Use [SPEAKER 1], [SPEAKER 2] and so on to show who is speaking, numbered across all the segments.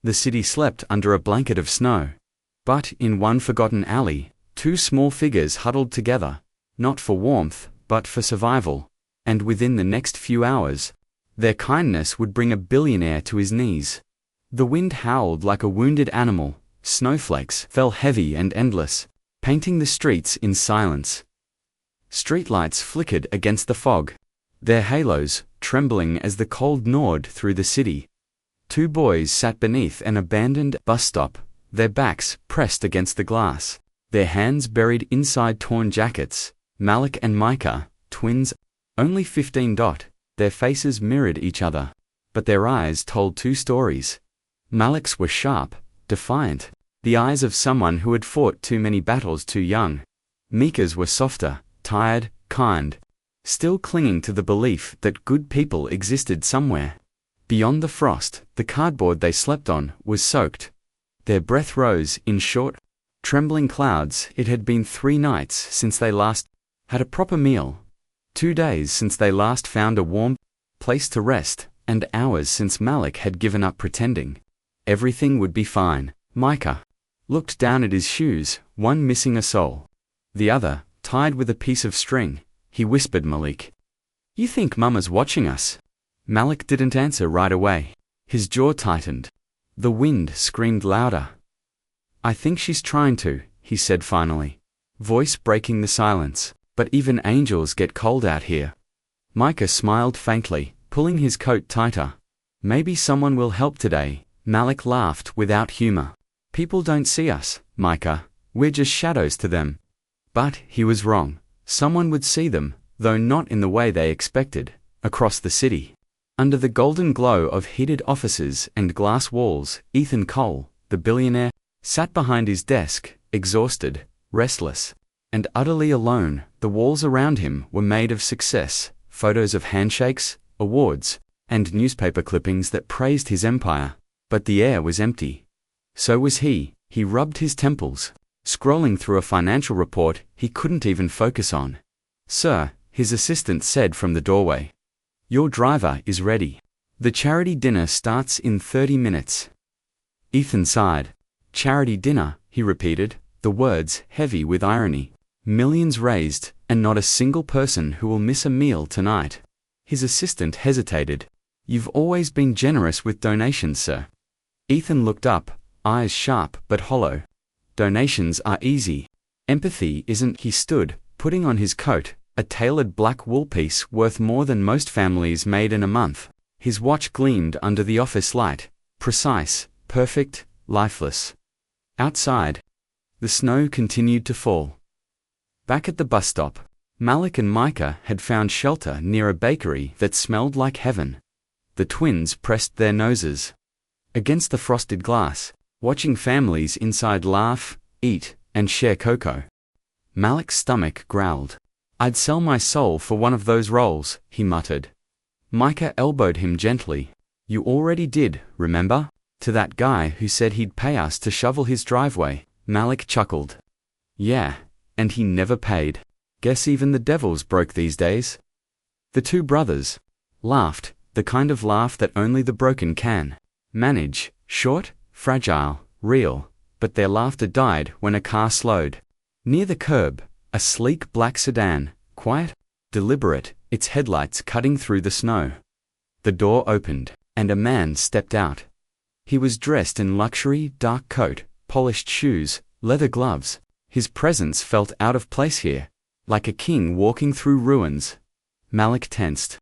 [SPEAKER 1] The city slept under a blanket of snow. But in one forgotten alley, two small figures huddled together, not for warmth, but for survival. And within the next few hours, their kindness would bring a billionaire to his knees. The wind howled like a wounded animal, snowflakes fell heavy and endless, painting the streets in silence. Streetlights flickered against the fog, their halos trembling as the cold gnawed through the city. Two boys sat beneath an abandoned bus stop, their backs pressed against the glass, their hands buried inside torn jackets. Malik and Micah, twins, only 15. Their faces mirrored each other, but their eyes told two stories. Malik's were sharp, defiant, the eyes of someone who had fought too many battles too young. Micah's were softer, tired, kind, still clinging to the belief that good people existed somewhere. Beyond the frost, the cardboard they slept on was soaked. Their breath rose in short, trembling clouds. It had been 3 nights since they last had a proper meal, 2 days since they last found a warm place to rest, and hours since Malik had given up pretending. Everything would be fine. Micah looked down at his shoes, one missing a sole, the other tied with a piece of string. He whispered, "Malik, you think Mama's watching us?" Malik didn't answer right away. His jaw tightened. The wind screamed louder. "I think she's trying to," he said finally, voice breaking the silence. "But even angels get cold out here." Micah smiled faintly, pulling his coat tighter. "Maybe someone will help today." Malik laughed without humor. "People don't see us, Micah. We're just shadows to them." But he was wrong. Someone would see them, though not in the way they expected. Across the city, under the golden glow of heated offices and glass walls, Ethan Cole, the billionaire, sat behind his desk, exhausted, restless, and utterly alone. The walls around him were made of success, photos of handshakes, awards, and newspaper clippings that praised his empire. But the air was empty. So was he. He rubbed his temples, scrolling through a financial report he couldn't even focus on. "Sir," his assistant said from the doorway, "your driver is ready. The charity dinner starts in 30 minutes." Ethan sighed. "Charity dinner," he repeated, the words heavy with irony. "Millions raised, and not a single person who will miss a meal tonight." His assistant hesitated. "You've always been generous with donations, sir." Ethan looked up, eyes sharp but hollow. "Donations are easy. Empathy isn't." He stood, putting on his coat, a tailored black wool piece worth more than most families made in a month. His watch gleamed under the office light, precise, perfect, lifeless. Outside, the snow continued to fall. Back at the bus stop, Malik and Micah had found shelter near a bakery that smelled like heaven. The twins pressed their noses against the frosted glass, watching families inside laugh, eat, and share cocoa. Malik's stomach growled. "I'd sell my soul for one of those rolls," he muttered. Micah elbowed him gently. "You already did, remember? To that guy who said he'd pay us to shovel his driveway." Malik chuckled. "Yeah, and he never paid. Guess even the devil's broke these days." The two brothers laughed, the kind of laugh that only the broken can manage, short, fragile, real, but their laughter died when a car slowed. Near the curb, a sleek black sedan, quiet, deliberate, its headlights cutting through the snow. The door opened, and a man stepped out. He was dressed in luxury, dark coat, polished shoes, leather gloves. His presence felt out of place here, like a king walking through ruins. Malik tensed.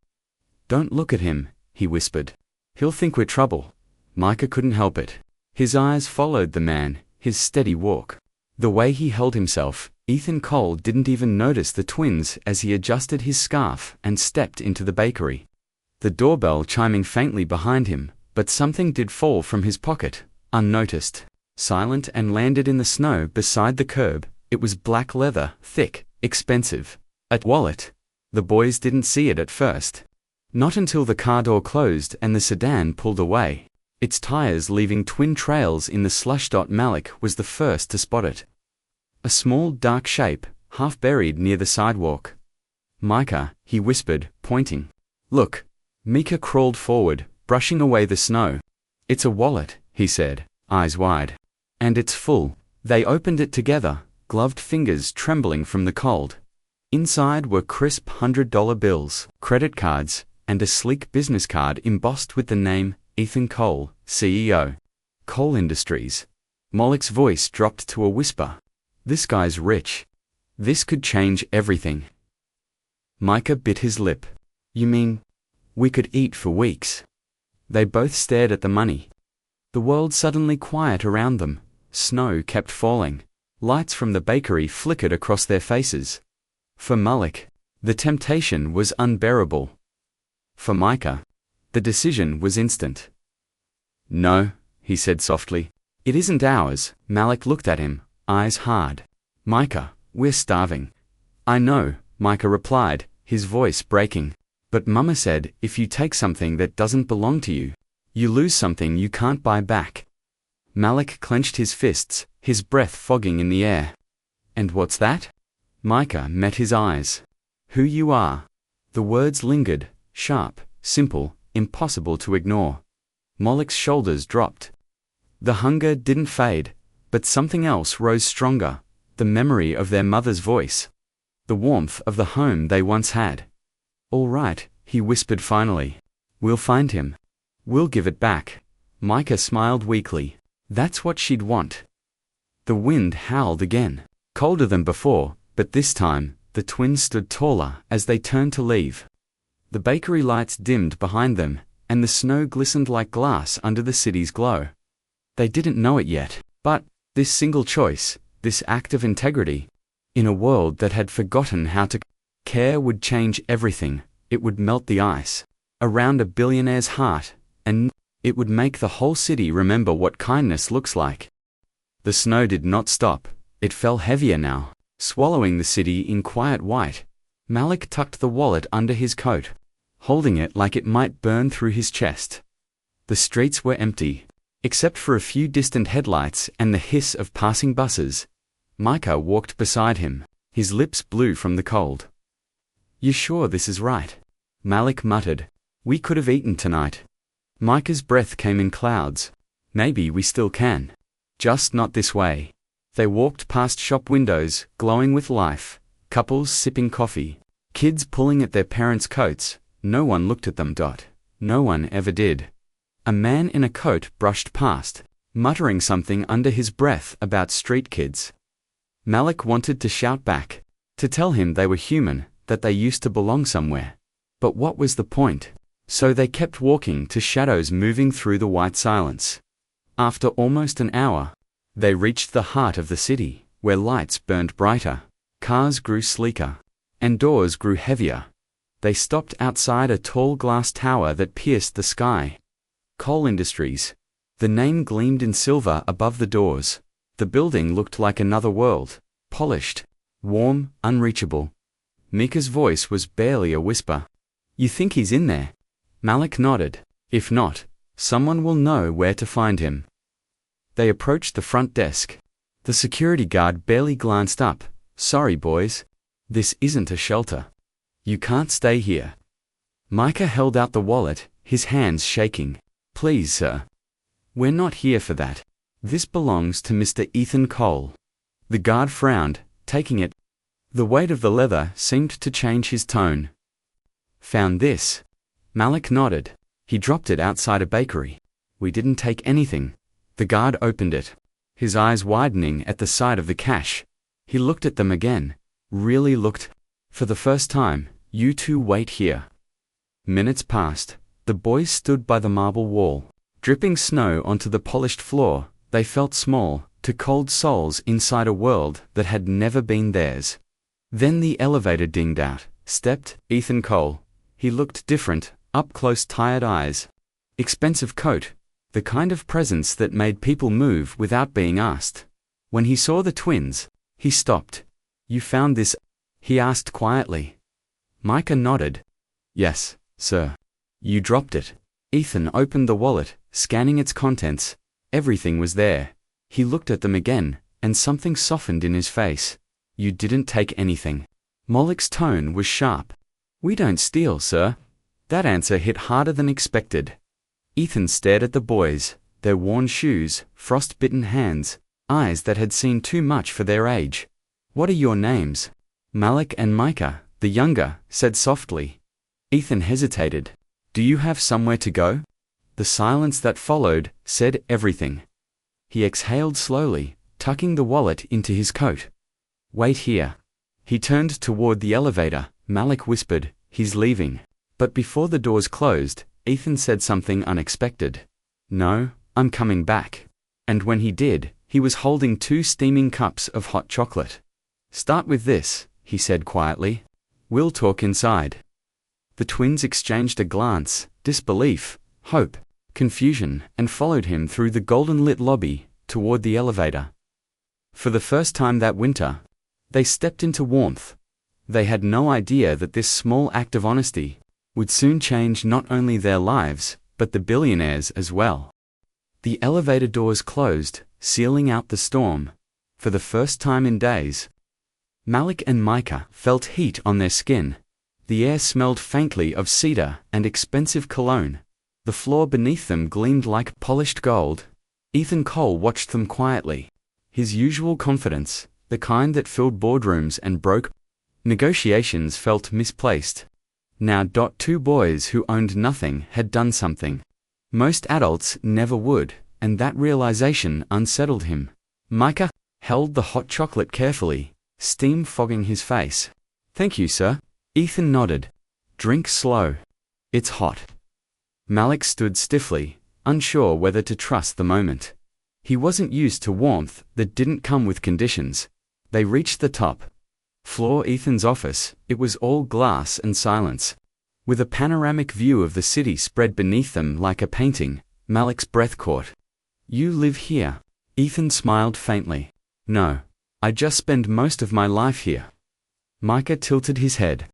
[SPEAKER 1] "Don't look at him," he whispered. "He'll think we're trouble." Micah couldn't help it. His eyes followed the man, his steady walk. The way he held himself. Ethan Cole didn't even notice the twins as he adjusted his scarf and stepped into the bakery. The doorbell chiming faintly behind him, but something did fall from his pocket, unnoticed, silent, and landed in the snow beside the curb. It was black leather, thick, expensive. A wallet. The boys didn't see it at first. Not until the car door closed and the sedan pulled away, its tires leaving twin trails in the slush. Malik was the first to spot it. A small dark shape, half buried near the sidewalk. "Micah," he whispered, pointing. "Look." Micah crawled forward, brushing away the snow. "It's a wallet," he said, eyes wide. And it's full. They opened it together, gloved fingers trembling from the cold. Inside were crisp $100 bills, credit cards, and a sleek business card embossed with the name Ethan Cole, CEO. Cole Industries. Moloch's voice dropped to a whisper. This guy's rich. This could change everything. Micah bit his lip. You mean, we could eat for weeks? They both stared at the money. The world suddenly quiet around them. Snow kept falling. Lights from the bakery flickered across their faces. For Moloch, the temptation was unbearable. For Micah, the decision was instant. No, he said softly. It isn't ours. Moloch looked at him, eyes hard. Micah, we're starving. I know, Micah replied, his voice breaking. But Mama said, if you take something that doesn't belong to you, you lose something you can't buy back. Moloch clenched his fists, his breath fogging in the air. And what's that? Micah met his eyes. Who you are. The words lingered, sharp, simple, impossible to ignore. Moloch's shoulders dropped. The hunger didn't fade, but something else rose stronger, the memory of their mother's voice. The warmth of the home they once had. All right, he whispered finally. We'll find him. We'll give it back. Micah smiled weakly. That's what she'd want. The wind howled again, colder than before, but this time, the twins stood taller as they turned to leave. The bakery lights dimmed behind them, and the snow glistened like glass under the city's glow. They didn't know it yet, but this single choice, this act of integrity, in a world that had forgotten how to care would change everything. It would melt the ice around a billionaire's heart, and it would make the whole city remember what kindness looks like. The snow did not stop. It fell heavier now, swallowing the city in quiet white. Moloch tucked the wallet under his coat, holding it like it might burn through his chest. The streets were empty, except for a few distant headlights and the hiss of passing buses. Micah walked beside him, his lips blue from the cold. You sure this is right? Moloch muttered. We could have eaten tonight. Micah's breath came in clouds. Maybe we still can. Just not this way. They walked past shop windows, glowing with life, couples sipping coffee, kids pulling at their parents' coats. No one looked at them. No one ever did. A man in a coat brushed past, muttering something under his breath about street kids. Moloch wanted to shout back, to tell him they were human, that they used to belong somewhere. But what was the point? So they kept walking to shadows moving through the white silence. After almost an hour, they reached the heart of the city, where lights burned brighter, cars grew sleeker, and doors grew heavier. They stopped outside a tall glass tower that pierced the sky. Cole Industries. The name gleamed in silver above the doors. The building looked like another world, polished, warm, unreachable. Micah's voice was barely a whisper. You think he's in there? Moloch nodded. If not, someone will know where to find him. They approached the front desk. The security guard barely glanced up. Sorry, boys. This isn't a shelter. You can't stay here. Micah held out the wallet, his hands shaking. Please, sir. We're not here for that. This belongs to Mr. Ethan Cole. The guard frowned, taking it. The weight of the leather seemed to change his tone. Found this? Moloch nodded. He dropped it outside a bakery. We didn't take anything. The guard opened it, his eyes widening at the sight of the cash. He looked at them again, really looked. For the first time, you two wait here. Minutes passed. The boys stood by the marble wall, dripping snow onto the polished floor. They felt small, to cold souls inside a world that had never been theirs. Then the elevator dinged out. Stepped Ethan Cole. He looked different, up close, tired eyes. Expensive coat. The kind of presence that made people move without being asked. When he saw the twins, he stopped. You found this? He asked quietly. Micah nodded. Yes, sir. You dropped it. Ethan opened the wallet, scanning its contents. Everything was there. He looked at them again, and something softened in his face. You didn't take anything. Moloch's tone was sharp. We don't steal, sir. That answer hit harder than expected. Ethan stared at the boys, their worn shoes, frost-bitten hands, eyes that had seen too much for their age. "What are your names?" "Malik and Micah," the younger said softly. Ethan hesitated. "Do you have somewhere to go?" The silence that followed said everything. He exhaled slowly, tucking the wallet into his coat. "Wait here." He turned toward the elevator. Malik whispered, "He's leaving." But before the doors closed, Ethan said something unexpected. "No, I'm coming back." And when he did, he was holding 2 steaming cups of hot chocolate. "Start with this," he said quietly. "We'll talk inside." The twins exchanged a glance, disbelief, hope, confusion, and followed him through the golden-lit lobby, toward the elevator. For the first time that winter, they stepped into warmth. They had no idea that this small act of honesty would soon change not only their lives, but the billionaires as well. The elevator doors closed, sealing out the storm. For the first time in days, Malik and Micah felt heat on their skin. The air smelled faintly of cedar and expensive cologne. The floor beneath them gleamed like polished gold. Ethan Cole watched them quietly. His usual confidence, the kind that filled boardrooms and broke negotiations, felt misplaced. Now, 2 boys who owned nothing had done something most adults never would, and that realization unsettled him. Micah held the hot chocolate carefully, steam fogging his face. "Thank you, sir." Ethan nodded. "Drink slow. It's hot." Malik stood stiffly, unsure whether to trust the moment. He wasn't used to warmth that didn't come with conditions. They reached the top floor, Ethan's office. It was all glass and silence, with a panoramic view of the city spread beneath them like a painting. Malik's breath caught. "You live here?" Ethan smiled faintly. "No. I just spend most of my life here." Micah tilted his head.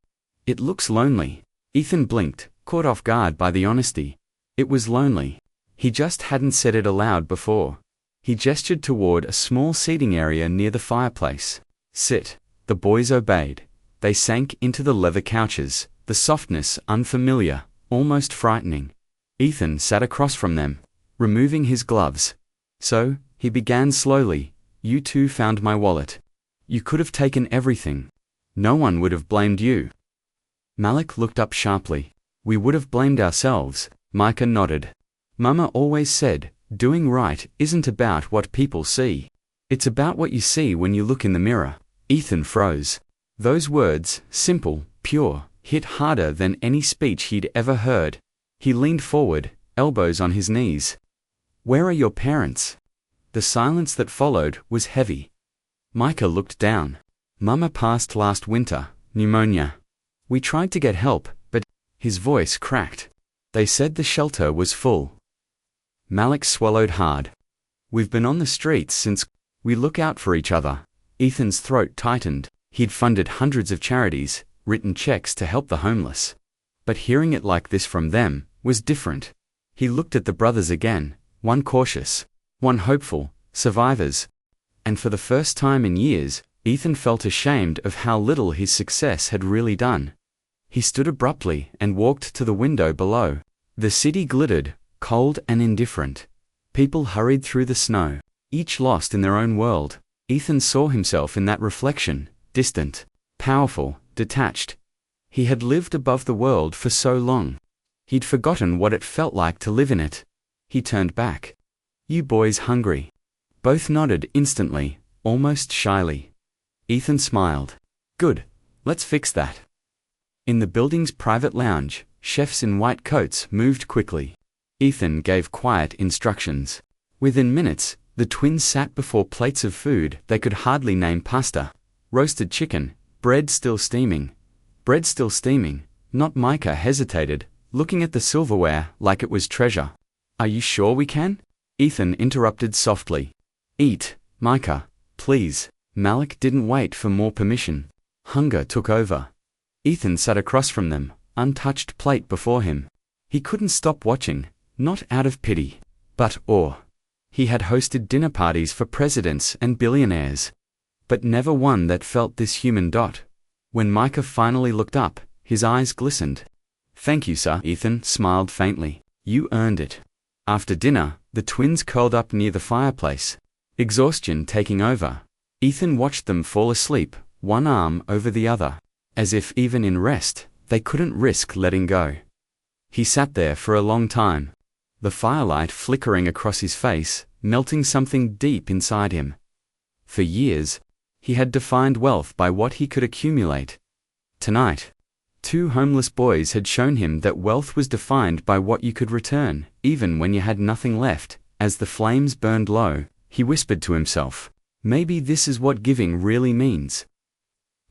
[SPEAKER 1] "It looks lonely." Ethan blinked, caught off guard by the honesty. It was lonely. He just hadn't said it aloud before. He gestured toward a small seating area near the fireplace. "Sit." The boys obeyed. They sank into the leather couches, the softness unfamiliar, almost frightening. Ethan sat across from them, removing his gloves. "So," he began slowly, "you 2 found my wallet. You could have taken everything. No one would have blamed you." Malik looked up sharply. "We would have blamed ourselves." Micah nodded. "Mama always said, doing right isn't about what people see. It's about what you see when you look in the mirror." Ethan froze. Those words, simple, pure, hit harder than any speech he'd ever heard. He leaned forward, elbows on his knees. "Where are your parents?" The silence that followed was heavy. Micah looked down. "Mama passed last winter, pneumonia. We tried to get help, but..." His voice cracked. "They said the shelter was full." Malik swallowed hard. "We've been on the streets since. We look out for each other." Ethan's throat tightened. He'd funded hundreds of charities, written checks to help the homeless. But hearing it like this from them was different. He looked at the brothers again, one cautious, one hopeful, survivors. And for the first time in years, Ethan felt ashamed of how little his success had really done. He stood abruptly and walked to the window below. The city glittered, cold and indifferent. People hurried through the snow, each lost in their own world. Ethan saw himself in that reflection, distant, powerful, detached. He had lived above the world for so long. He'd forgotten what it felt like to live in it. He turned back. "You boys hungry?" Both nodded instantly, almost shyly. Ethan smiled. "Good. Let's fix that." In the building's private lounge, chefs in white coats moved quickly. Ethan gave quiet instructions. Within minutes, the twins sat before plates of food they could hardly name: pasta, roasted chicken, bread still steaming. Bread still steaming. Not Micah hesitated, looking at the silverware like it was treasure. "Are you sure we can?" Ethan interrupted softly. "Eat, Micah, please." Malik didn't wait for more permission. Hunger took over. Ethan sat across from them, untouched plate before him. He couldn't stop watching, not out of pity, but awe. He had hosted dinner parties for presidents and billionaires, but never one that felt this human. When Micah finally looked up, his eyes glistened. "Thank you, sir." Ethan smiled faintly. "You earned it." After dinner, the twins curled up near the fireplace. Exhaustion taking over, Ethan watched them fall asleep, one arm over the other, as if even in rest, they couldn't risk letting go. He sat there for a long time, the firelight flickering across his face, melting something deep inside him. For years, he had defined wealth by what he could accumulate. Tonight, two homeless boys had shown him that wealth was defined by what you could return, even when you had nothing left. As the flames burned low, he whispered to himself, maybe this is what giving really means.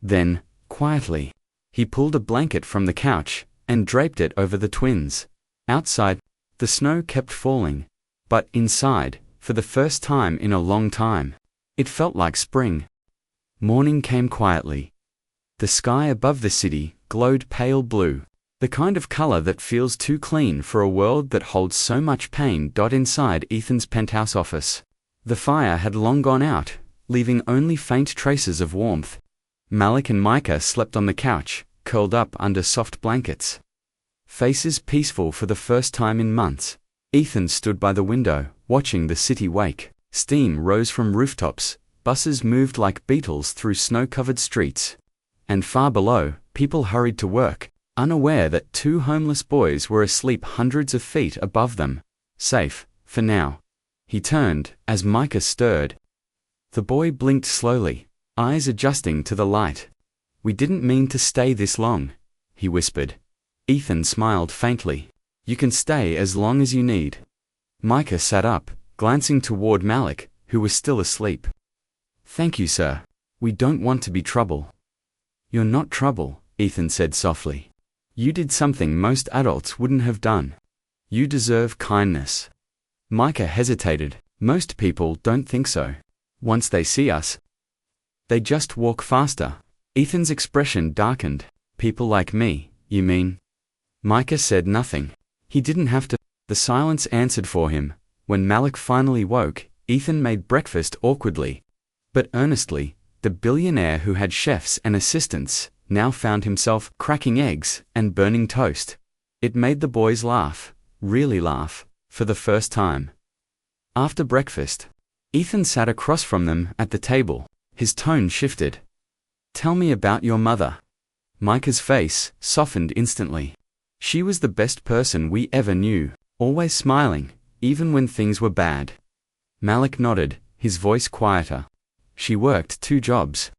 [SPEAKER 1] Then, quietly, he pulled a blanket from the couch and draped it over the twins. Outside, the snow kept falling, but inside, for the first time in a long time, it felt like spring. Morning came quietly. The sky above the city glowed pale blue, the kind of color that feels too clean for a world that holds so much pain. Inside Ethan's penthouse office, the fire had long gone out, leaving only faint traces of warmth. Malik and Micah slept on the couch, curled up under soft blankets. Faces peaceful for the first time in months. Ethan stood by the window, watching the city wake. Steam rose from rooftops, buses moved like beetles through snow-covered streets. And far below, people hurried to work, unaware that two homeless boys were asleep hundreds of feet above them. Safe, for now. He turned, as Micah stirred. The boy blinked slowly, eyes adjusting to the light. We didn't mean to stay this long, he whispered. Ethan smiled faintly. You can stay as long as you need. Micah sat up, glancing toward Malik, who was still asleep. Thank you, sir. We don't want to be trouble. You're not trouble, Ethan said softly. You did something most adults wouldn't have done. You deserve kindness. Micah hesitated. Most people don't think so. Once they see us, they just walk faster. Ethan's expression darkened. People like me, you mean? Micah said nothing. He didn't have to. The silence answered for him. When Malik finally woke, Ethan made breakfast awkwardly, but earnestly. The billionaire who had chefs and assistants now found himself cracking eggs and burning toast. It made the boys laugh, really laugh, for the first time. After breakfast, Ethan sat across from them at the table. His tone shifted. Tell me about your mother. Micah's face softened instantly. She was the best person we ever knew, always smiling, even when things were bad. Malik nodded, his voice quieter. She worked 2 jobs.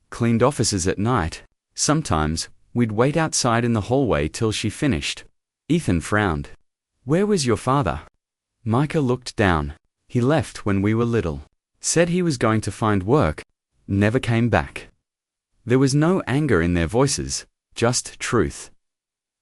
[SPEAKER 1] Cleaned offices at night. Sometimes, we'd wait outside in the hallway till she finished. Ethan frowned. Where was your father? Micah looked down. He left when we were little. Said he was going to find work. Never came back. There was no anger in their voices, just truth.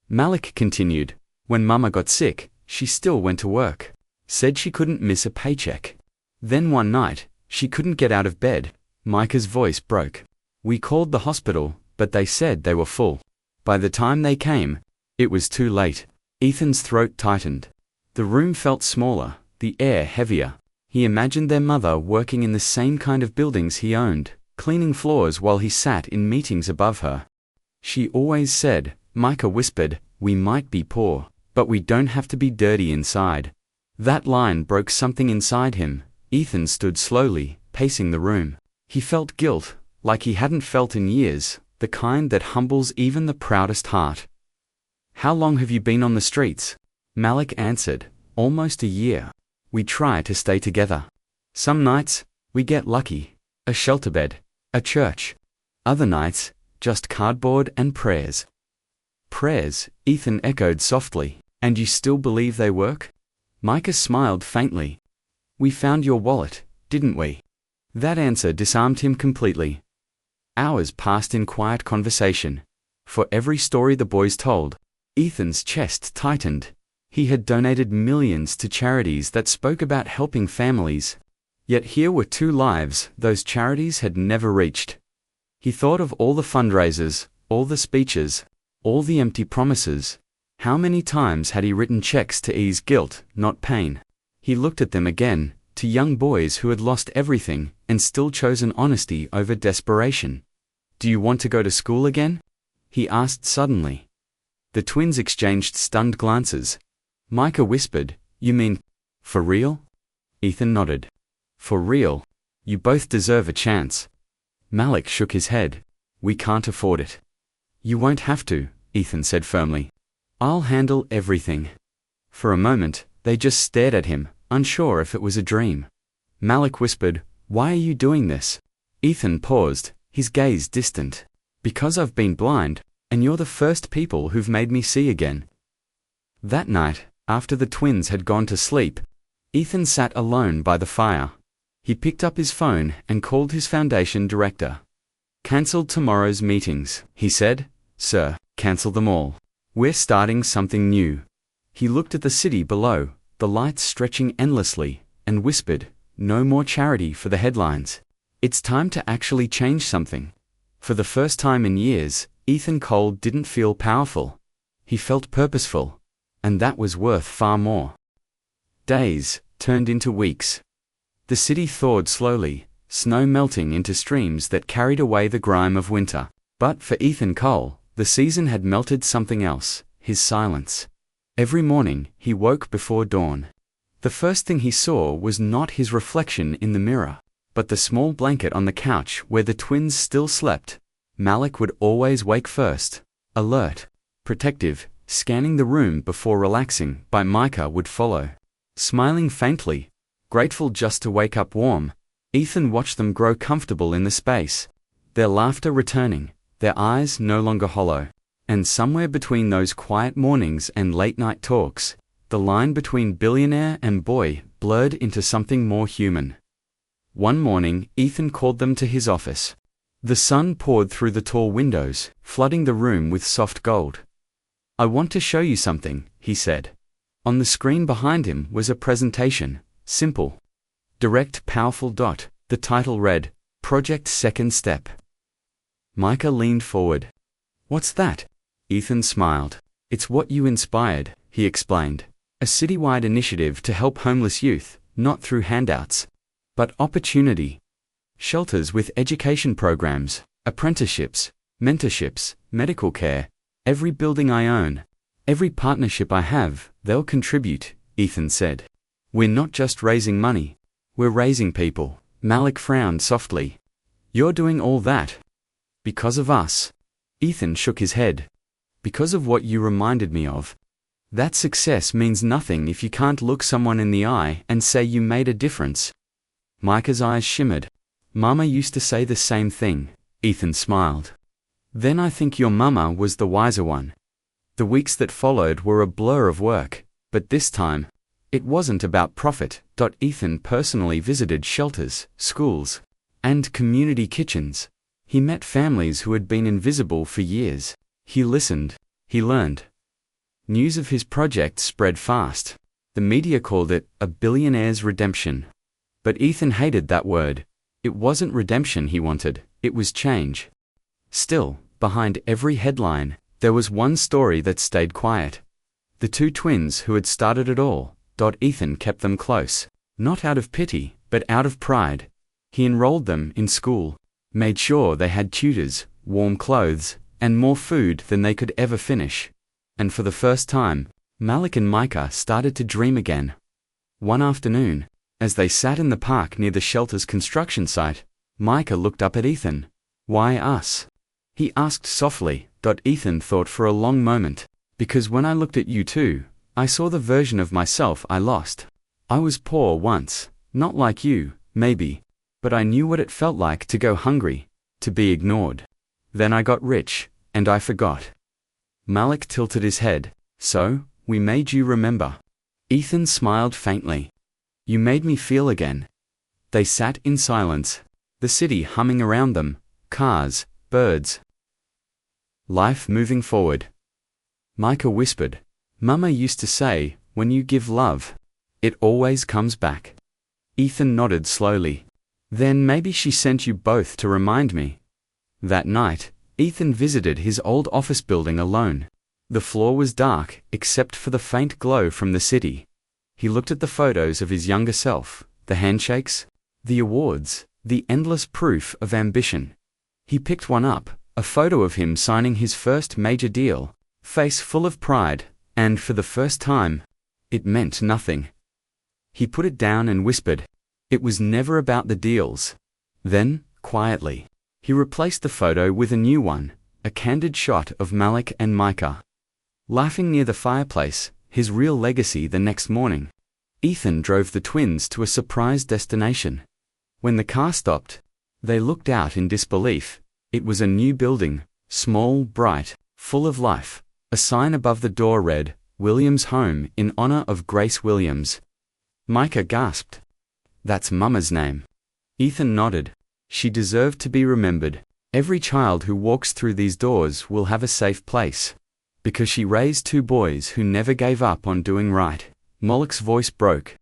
[SPEAKER 1] Malik continued. When Mama got sick, she still went to work. Said she couldn't miss a paycheck. Then one night, she couldn't get out of bed. Micah's voice broke. We called the hospital, but they said they were full. By the time they came, it was too late. Ethan's throat tightened. The room felt smaller, the air heavier. He imagined their mother working in the same kind of buildings he owned, cleaning floors while he sat in meetings above her. She always said, Micah whispered, we might be poor, but we don't have to be dirty inside. That line broke something inside him. Ethan stood slowly, pacing the room. He felt guilt, like he hadn't felt in years, the kind that humbles even the proudest heart. How long have you been on the streets? Malik answered, almost a year. We try to stay together. Some nights, we get lucky. A shelter bed, a church. Other nights, just cardboard and prayers. Prayers, Ethan echoed softly. And you still believe they work? Micah smiled faintly. We found your wallet, didn't we? That answer disarmed him completely. Hours passed in quiet conversation. For every story the boys told, Ethan's chest tightened. He had donated millions to charities that spoke about helping families. Yet here were 2 lives those charities had never reached. He thought of all the fundraisers, all the speeches, all the empty promises. How many times had he written checks to ease guilt, not pain? He looked at them again, to young boys who had lost everything and still chosen honesty over desperation. Do you want to go to school again? He asked suddenly. The twins exchanged stunned glances. Micah whispered, You mean For real? Ethan nodded. For real. You both deserve a chance. Malik shook his head. We can't afford it. You won't have to, Ethan said firmly. I'll handle everything. For a moment, they just stared at him, unsure if it was a dream. Malik whispered, Why are you doing this? Ethan paused, his gaze distant. Because I've been blind, and you're the first people who've made me see again. That night, after the twins had gone to sleep, Ethan sat alone by the fire. He picked up his phone and called his foundation director. Cancelled tomorrow's meetings, he said. Sir, cancel them all. We're starting something new. He looked at the city below, the lights stretching endlessly, and whispered, No more charity for the headlines. It's time to actually change something. For the first time in years, Ethan Cole didn't feel powerful. He felt purposeful. And that was worth far more. Days turned into weeks. The city thawed slowly, snow melting into streams that carried away the grime of winter. But for Ethan Cole, the season had melted something else, his silence. Every morning, he woke before dawn. The first thing he saw was not his reflection in the mirror, but the small blanket on the couch where the twins still slept. Malik would always wake first, alert, protective, scanning the room before relaxing, but Micah would follow. Smiling faintly, grateful just to wake up warm, Ethan watched them grow comfortable in the space, their laughter returning, their eyes no longer hollow. And somewhere between those quiet mornings and late-night talks, the line between billionaire and boy blurred into something more human. One morning, Ethan called them to his office. The sun poured through the tall windows, flooding the room with soft gold. I want to show you something, he said. On the screen behind him was a presentation, simple, direct, powerful. The title read, Project Second Step. Micah leaned forward. What's that? Ethan smiled. It's what you inspired, he explained. A citywide initiative to help homeless youth, not through handouts, but opportunity. Shelters with education programs, apprenticeships, mentorships, medical care. Every building I own, every partnership I have, they'll contribute, Ethan said. We're not just raising money, we're raising people. Malik frowned softly. You're doing all that because of us. Ethan shook his head. Because of what you reminded me of. That success means nothing if you can't look someone in the eye and say you made a difference. Micah's eyes shimmered. Mama used to say the same thing, Ethan smiled. Then I think your mama was the wiser one. The weeks that followed were a blur of work, but this time, it wasn't about profit. Ethan personally visited shelters, schools, and community kitchens. He met families who had been invisible for years. He listened. He learned. News of his project spread fast. The media called it a billionaire's redemption. But Ethan hated that word. It wasn't redemption he wanted, it was change. Still, behind every headline, there was one story that stayed quiet. The two twins who had started it all. Ethan kept them close, not out of pity, but out of pride. He enrolled them in school, made sure they had tutors, warm clothes, and more food than they could ever finish. And for the first time, Malik and Micah started to dream again. One afternoon, as they sat in the park near the shelter's construction site, Micah looked up at Ethan. Why us? He asked softly. Ethan thought for a long moment. Because when I looked at you two, I saw the version of myself I lost. I was poor once, not like you, maybe, but I knew what it felt like to go hungry, to be ignored. Then I got rich, and I forgot. Malik tilted his head. So, we made you remember. Ethan smiled faintly. You made me feel again. They sat in silence, the city humming around them, cars, birds. Life moving forward. Micah whispered, Mama used to say, when you give love, it always comes back. Ethan nodded slowly. Then maybe she sent you both to remind me. That night, Ethan visited his old office building alone. The floor was dark, except for the faint glow from the city. He looked at the photos of his younger self, the handshakes, the awards, the endless proof of ambition. He picked one up, a photo of him signing his first major deal, face full of pride, and for the first time, it meant nothing. He put it down and whispered, "It was never about the deals." Then, quietly, he replaced the photo with a new one, a candid shot of Malik and Micah laughing near the fireplace, his real legacy. The next morning, Ethan drove the twins to a surprise destination. When the car stopped, they looked out in disbelief. It was a new building, small, bright, full of life. A sign above the door read, "Williams Home, in honor of Grace Williams." Micah gasped. "That's Mama's name." Ethan nodded. "She deserved to be remembered. Every child who walks through these doors will have a safe place. Because she raised two boys who never gave up on doing right." Malik's voice broke.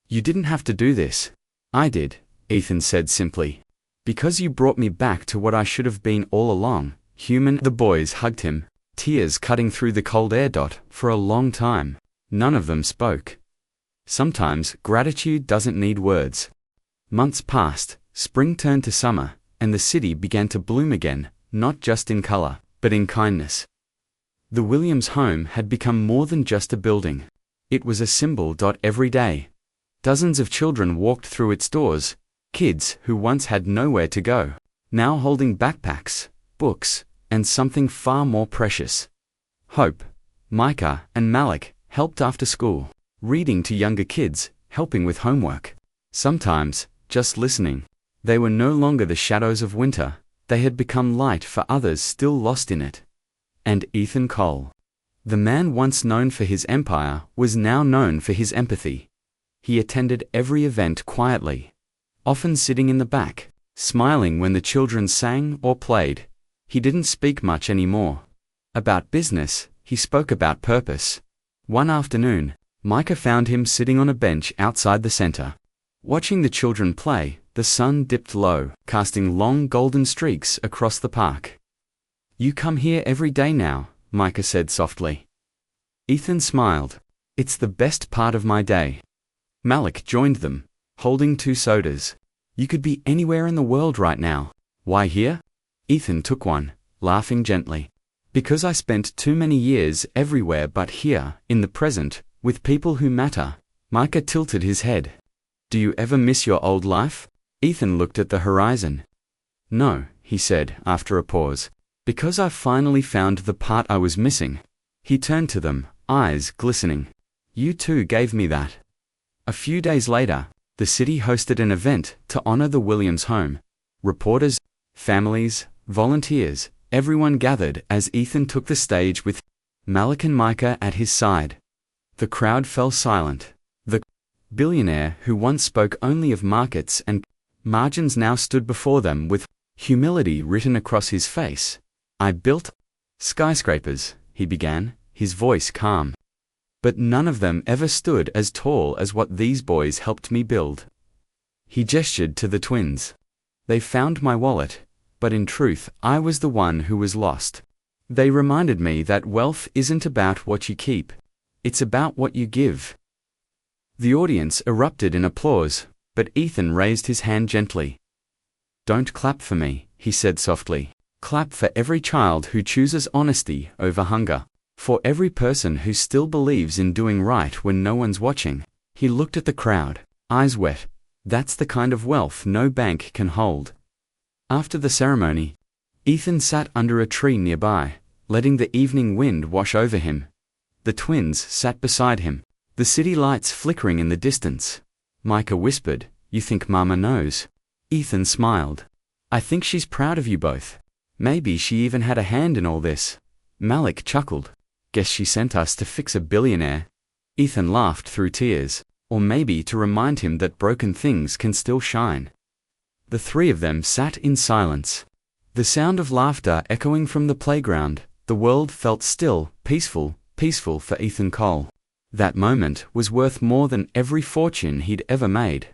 [SPEAKER 1] "You didn't have to do this." "I did," Ethan said simply. "Because you brought me back to what I should have been all along, human." The boys hugged him, tears cutting through the cold air. For a long time, none of them spoke. Sometimes gratitude doesn't need words. Months passed, spring turned to summer, and the city began to bloom again, not just in color, but in kindness. The Williams home had become more than just a building. It was a symbol. Every day, dozens of children walked through its doors, kids who once had nowhere to go, now holding backpacks, books, and something far more precious: hope. Micah and Malik helped after school, reading to younger kids, helping with homework. Sometimes, just listening. They were no longer the shadows of winter, they had become light for others still lost in it. And Ethan Cole, the man once known for his empire, was now known for his empathy. He attended every event quietly, often sitting in the back, smiling when the children sang or played. He didn't speak much anymore about business, he spoke about purpose. One afternoon, Micah found him sitting on a bench outside the center. Watching the children play, the sun dipped low, casting long golden streaks across the park. "You come here every day now," Micah said softly. Ethan smiled. "It's the best part of my day." Malik joined them, holding two sodas. "You could be anywhere in the world right now. Why here?" Ethan took one, laughing gently. "Because I spent too many years everywhere but here, in the present, with people who matter." Micah tilted his head. "Do you ever miss your old life?" Ethan looked at the horizon. "No," he said after a pause. "Because I've finally found the part I was missing." He turned to them, eyes glistening. "You too gave me that." A few days later, the city hosted an event to honor the Williams home. Reporters, families, volunteers, everyone gathered as Ethan took the stage with Malik and Micah at his side. The crowd fell silent. The billionaire who once spoke only of markets and margins now stood before them with humility written across his face. "I built skyscrapers," he began, his voice calm. "But none of them ever stood as tall as what these boys helped me build." He gestured to the twins. "They found my wallet, but in truth, I was the one who was lost. They reminded me that wealth isn't about what you keep. It's about what you give." The audience erupted in applause, but Ethan raised his hand gently. "Don't clap for me," he said softly. "Clap for every child who chooses honesty over hunger. For every person who still believes in doing right when no one's watching." He looked at the crowd, eyes wet. "That's the kind of wealth no bank can hold." After the ceremony, Ethan sat under a tree nearby, letting the evening wind wash over him. The twins sat beside him, the city lights flickering in the distance. Micah whispered, "You think Mama knows?" Ethan smiled. "I think she's proud of you both. Maybe she even had a hand in all this." Malik chuckled. "Guess she sent us to fix a billionaire." Ethan laughed through tears. "Or maybe to remind him that broken things can still shine." The three of them sat in silence, the sound of laughter echoing from the playground. The world felt still, peaceful for Ethan Cole. That moment was worth more than every fortune he'd ever made.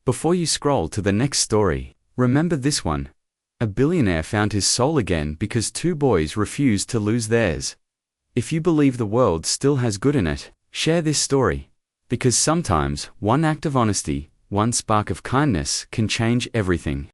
[SPEAKER 1] Before you scroll to the next story, remember this one. A billionaire found his soul again because two boys refused to lose theirs. If you believe the world still has good in it, share this story. Because sometimes, one act of honesty, one spark of kindness can change everything.